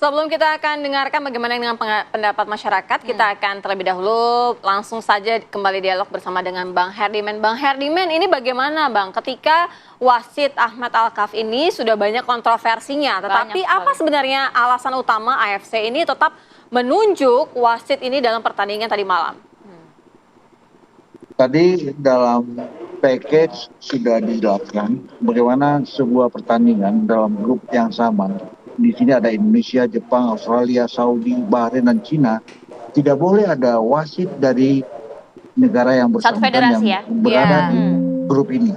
Sebelum kita akan dengarkan bagaimana dengan pendapat masyarakat, kita akan terlebih dahulu langsung saja kembali dialog bersama dengan Bang Herdiman. Bang Herdiman, ini bagaimana Bang ketika wasit Ahmad Alkaf ini sudah banyak kontroversinya, tetapi apa sebenarnya alasan utama AFC ini tetap menunjuk wasit ini dalam pertandingan tadi malam? Tadi dalam package sudah dijelaskan bagaimana sebuah pertandingan dalam grup yang sama. Di sini ada Indonesia, Jepang, Australia, Saudi, Bahrain, dan Cina. Tidak boleh ada wasit dari negara yang bersangkutan yang berada di grup ini.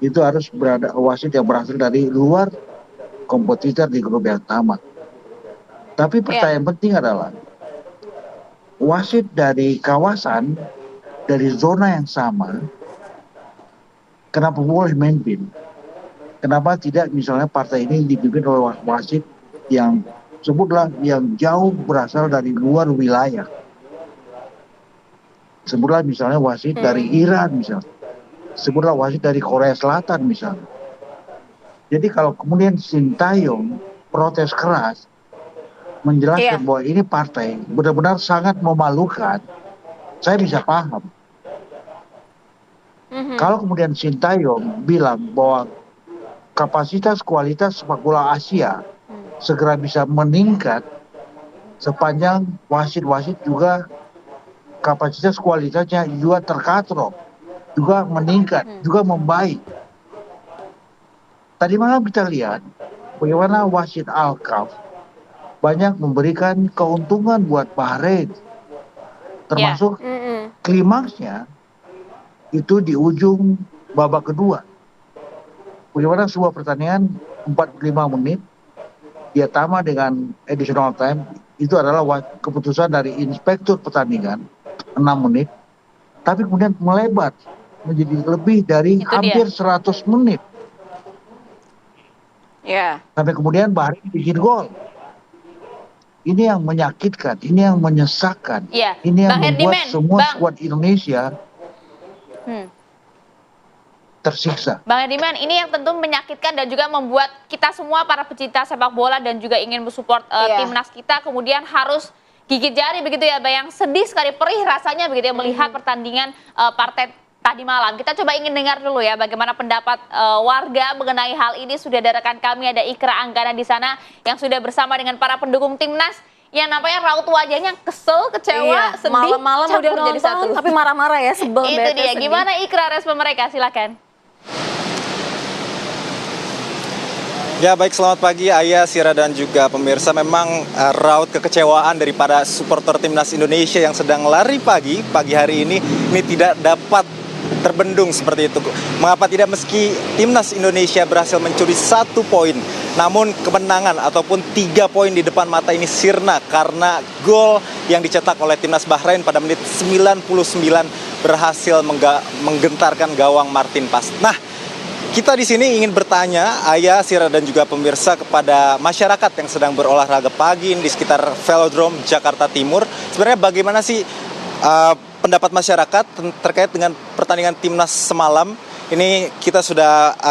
Itu harus berada wasit yang berasal dari luar kompetitor di grup yang sama. Tapi pertanyaan penting adalah wasit dari kawasan, dari zona yang sama, kenapa boleh memimpin? Kenapa tidak misalnya partai ini dipimpin oleh wasit yang sebutlah yang jauh berasal dari luar wilayah? Sebutlah misalnya wasit dari Iran misalnya. Sebutlah wasit dari Korea Selatan misalnya. Jadi kalau kemudian Sintayong protes keras menjelaskan bahwa ini partai benar-benar sangat memalukan, saya bisa paham. Kalau kemudian Sintayong bilang bahwa kapasitas kualitas sepak bola Asia segera bisa meningkat sepanjang wasit-wasit juga kapasitas kualitasnya juga terkatrol, juga meningkat, juga membaik. Tadi malam kita lihat bagaimana wasit Alkaf banyak memberikan keuntungan buat Bahrain, termasuk klimaksnya itu di ujung babak kedua. Bagaimana sebuah pertandingan 45 menit dia tamat dengan additional time, itu adalah keputusan dari inspektur pertandingan 6 menit, tapi kemudian melebar menjadi lebih dari hampir 100 menit. Sampai kemudian Bahrain bikin gol. Ini yang menyakitkan, ini yang menyesakkan, ini yang membuat semua skuad Indonesia tersiksa. Bang Herdiman, ini yang tentu menyakitkan dan juga membuat kita semua para pecinta sepak bola dan juga ingin mensupport timnas kita kemudian harus gigit jari begitu ya, Bang, yang sedih sekali, perih rasanya begitu ya melihat pertandingan partai tadi malam. Kita coba ingin dengar dulu ya bagaimana pendapat warga mengenai hal ini. Sudah ada rekan kami, ada Ikra Anggana di sana yang sudah bersama dengan para pendukung timnas yang nampaknya raut wajahnya kesel, kecewa, sedih, malam-malam udah nonton tapi marah-marah ya, sebel. Itu dia, gimana Ikra respon mereka, silakan. Ya baik, selamat pagi Ayah, Sira dan juga pemirsa. Memang raut kekecewaan daripada supporter timnas Indonesia yang sedang lari pagi hari ini tidak dapat terbendung seperti itu. Mengapa tidak, meski timnas Indonesia berhasil mencuri 1 poin, namun kemenangan ataupun 3 poin di depan mata ini sirna karena gol yang dicetak oleh timnas Bahrain pada menit 99 berhasil menggentarkan gawang Martin Pas. Nah, kita di sini ingin bertanya, Ayah, Sira dan juga pemirsa, kepada masyarakat yang sedang berolahraga pagi di sekitar Velodrome Jakarta Timur. Sebenarnya bagaimana sih pendapat masyarakat terkait dengan pertandingan timnas semalam? Ini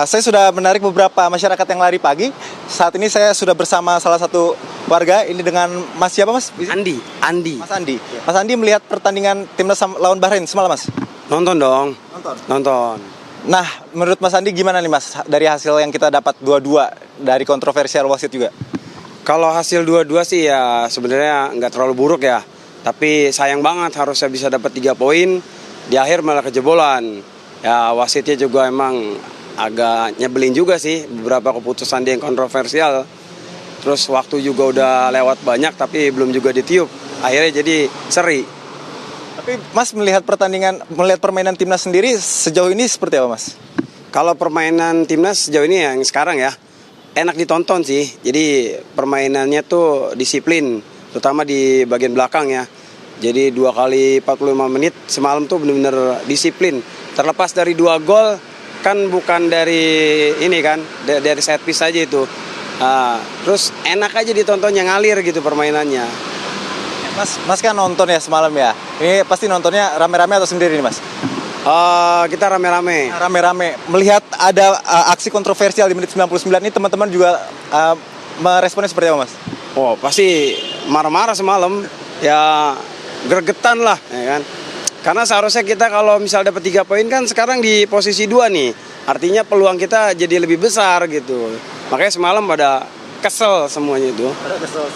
saya sudah menarik beberapa masyarakat yang lari pagi. Saat ini saya sudah bersama salah satu warga ini dengan Mas siapa Mas? Andi. Mas Andi. Mas Andi melihat pertandingan timnas lawan Bahrain semalam Mas? Nonton dong. Nonton. Nah, menurut Mas Andi gimana nih Mas dari hasil yang kita dapat 2-2 dari kontroversial wasit juga? Kalau hasil 2-2 sih ya sebenarnya nggak terlalu buruk ya. Tapi sayang banget harusnya bisa dapat 3 poin, di akhir malah kejebolan. Ya wasitnya juga emang agak nyebelin juga sih, beberapa keputusan dia yang kontroversial. Terus waktu juga udah lewat banyak tapi belum juga ditiup. Akhirnya jadi seri. Tapi Mas melihat permainan timnas sendiri sejauh ini seperti apa Mas? Kalau permainan timnas sejauh ini yang sekarang ya enak ditonton sih. Jadi permainannya tuh disiplin, terutama di bagian belakang ya. Jadi 2 kali 45 menit semalam tuh benar-benar disiplin. Terlepas dari 2 gol kan bukan dari ini kan, dari set piece aja itu. Terus enak aja ditontonnya, ngalir gitu permainannya. Mas kan nonton ya semalam ya. Ini pasti nontonnya rame-rame atau sendiri nih Mas? Kita rame-rame. Rame-rame. Melihat ada aksi kontroversial di menit 99 ini, teman-teman juga meresponnya seperti apa Mas? Oh, pasti marah-marah semalam. Ya gregetan lah, ya kan. Karena seharusnya kita kalau misal dapat 3 poin kan sekarang di posisi 2 nih. Artinya peluang kita jadi lebih besar gitu. Makanya semalam pada kesel semuanya itu.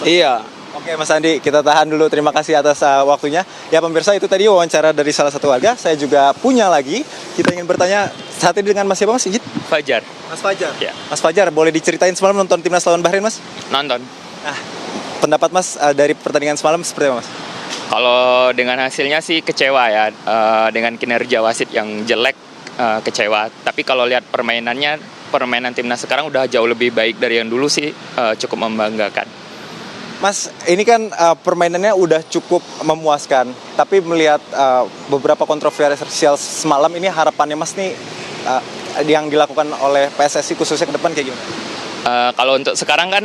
Iya. Oke Mas Andi, kita tahan dulu. Terima kasih atas waktunya. Ya pemirsa, itu tadi wawancara dari salah satu warga. Saya juga punya lagi. Kita ingin bertanya saat ini dengan Mas siapa Mas? Ijit? Fajar. Mas Fajar. Ya. Mas Fajar, boleh diceritain semalam nonton timnas lawan Bahrain Mas? Nonton. Nah, pendapat Mas dari pertandingan semalam seperti apa Mas? Kalau dengan hasilnya sih kecewa ya, dengan kinerja wasit yang jelek, kecewa. Tapi kalau lihat permainan timnas sekarang udah jauh lebih baik dari yang dulu sih, cukup membanggakan. Mas, ini kan permainannya udah cukup memuaskan, tapi melihat beberapa kontroversial semalam ini, harapannya Mas nih yang dilakukan oleh PSSI khususnya ke depan kayak gimana? Kalau untuk sekarang kan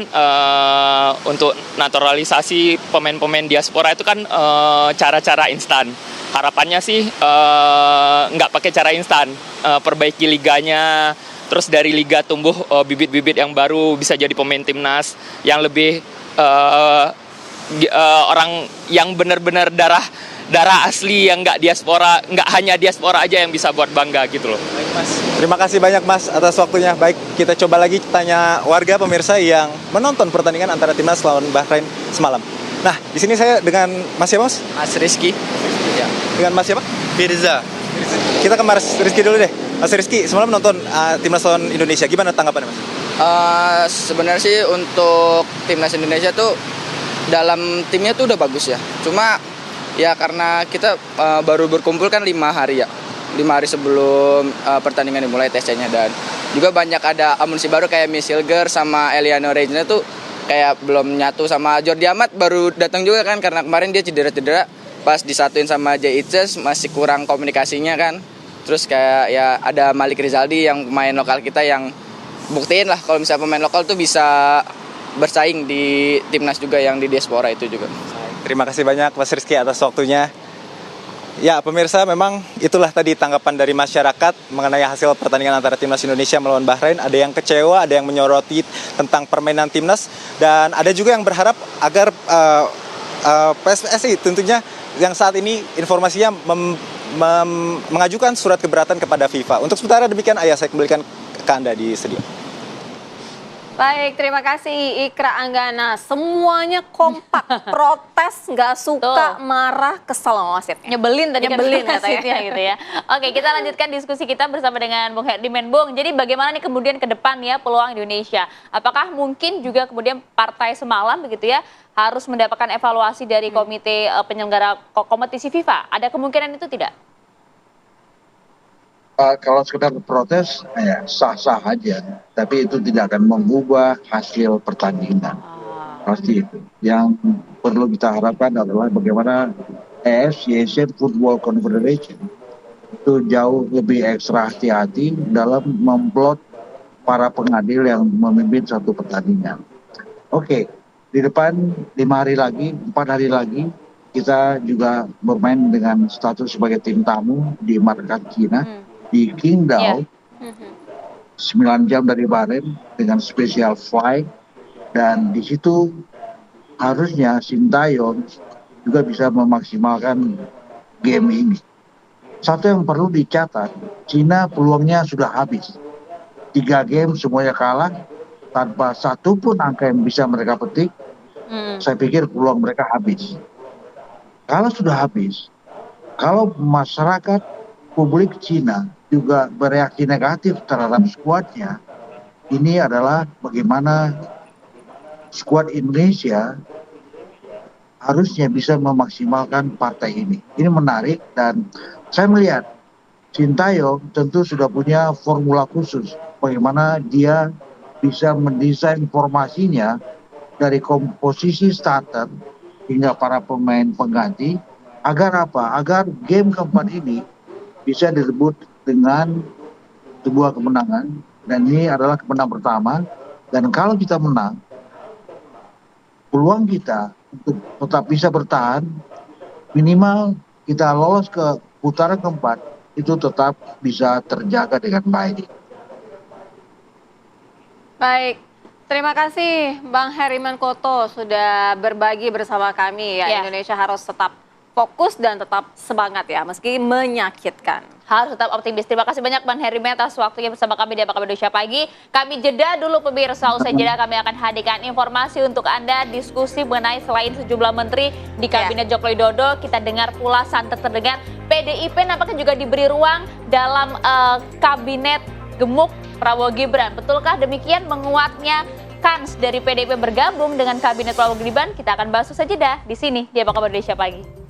untuk naturalisasi pemain-pemain diaspora itu kan cara-cara instan. Harapannya sih nggak pakai cara instan, perbaiki liganya, terus dari liga tumbuh bibit-bibit yang baru bisa jadi pemain timnas yang lebih orang yang benar-benar darah asli yang nggak diaspora, nggak hanya diaspora aja yang bisa buat bangga gitu loh. Baik Mas, terima kasih banyak Mas atas waktunya. Baik, kita coba lagi tanya warga pemirsa yang menonton pertandingan antara timnas lawan Bahrain semalam. Nah, di sini saya dengan Mas siapa Mas? Mas Rizky. Ya. Dengan Mas siapa? Firza. Kita ke Mas Rizky dulu deh. Mas Rizky, semalam nonton timnas lawan Indonesia, gimana tanggapannya Mas? Sebenarnya sih untuk timnas Indonesia tuh dalam timnya tuh udah bagus ya. Cuma ya karena kita baru berkumpul kan 5 hari ya. 5 hari sebelum pertandingan dimulai TC-nya, dan juga banyak ada amunisi baru kayak Misilger sama Eliano Regina tuh kayak belum nyatu, sama Jordi Amat baru datang juga kan karena kemarin dia cedera-cedera, pas disatuin sama Jay Itzes masih kurang komunikasinya kan. Terus kayak ya ada Malik Rizaldi yang pemain lokal kita yang buktiin lah kalau misalnya pemain lokal tuh bisa bersaing di timnas juga yang di diaspora itu juga. Terima kasih banyak Mas Rizky atas waktunya. Ya pemirsa, memang itulah tadi tanggapan dari masyarakat mengenai hasil pertandingan antara timnas Indonesia melawan Bahrain. Ada yang kecewa, ada yang menyoroti tentang permainan timnas, dan ada juga yang berharap agar PSSI tentunya yang saat ini informasinya mengajukan surat keberatan kepada FIFA. Untuk sementara demikian, ayah saya kembalikan ke Anda di studio. Baik, terima kasih Ikra Anggana. Semuanya kompak, protes, nggak suka, marah, kesel sama wasitnya. Nyebelin tadi Nyebelin kan katanya. wasitnya gitu ya. Oke, kita lanjutkan diskusi kita bersama dengan Bung Herdimen. Bung, jadi bagaimana nih kemudian ke depan ya peluang Indonesia? Apakah mungkin juga kemudian partai semalam begitu ya harus mendapatkan evaluasi dari komite penyelenggara kompetisi FIFA? Ada kemungkinan itu tidak? Kalau sekedar protes, ya sah-sah aja. Tapi itu tidak akan mengubah hasil pertandingan. Pasti itu. Yang perlu kita harapkan adalah bagaimana AFC, Asian Football Confederation, itu jauh lebih ekstra hati-hati dalam memplot para pengadil yang memimpin satu pertandingan. Oke, di depan 5 hari lagi, 4 hari lagi, kita juga bermain dengan status sebagai tim tamu di markas Cina. Di Qingdao, 9 jam dari Bahrain dengan special flight, dan di situ harusnya Sintayong juga bisa memaksimalkan game ini. Satu yang perlu dicatat, Cina peluangnya sudah habis. 3 game semuanya kalah, tanpa satu pun angka yang bisa mereka petik. Saya pikir peluang mereka habis. Kalau sudah habis, kalau masyarakat publik Cina juga bereaksi negatif terhadap skuadnya, ini adalah bagaimana skuad Indonesia harusnya bisa memaksimalkan partai ini. Ini menarik, dan saya melihat Sintayong tentu sudah punya formula khusus bagaimana dia bisa mendesain formasinya dari komposisi starter hingga para pemain pengganti, agar apa? Agar game keempat ini bisa direbut dengan sebuah kemenangan, dan ini adalah kemenangan pertama. Dan kalau kita menang, peluang kita untuk tetap bisa bertahan, minimal kita lolos ke putaran keempat, itu tetap bisa terjaga dengan baik. Baik, Terima kasih Bang Heriman Koto sudah berbagi bersama kami ya. Ya. Indonesia harus tetap fokus dan tetap semangat ya meski menyakitkan. Harus tetap optimis. Terima kasih banyak Bang Heriman atas waktunya bersama kami di Apa Kabar Indonesia Pagi. Kami jeda dulu pemirsa, usai jeda kami akan hadirkan informasi untuk Anda, diskusi mengenai selain sejumlah menteri di Kabinet Joko Widodo, kita dengar pula santer terdengar PDIP nampaknya juga diberi ruang dalam Kabinet Gemuk Prabowo Gibran. Betulkah demikian menguatnya kans dari PDIP bergabung dengan Kabinet Prabowo Gibran? Kita akan bahas usai jeda di sini di Apa Kabar Indonesia Pagi.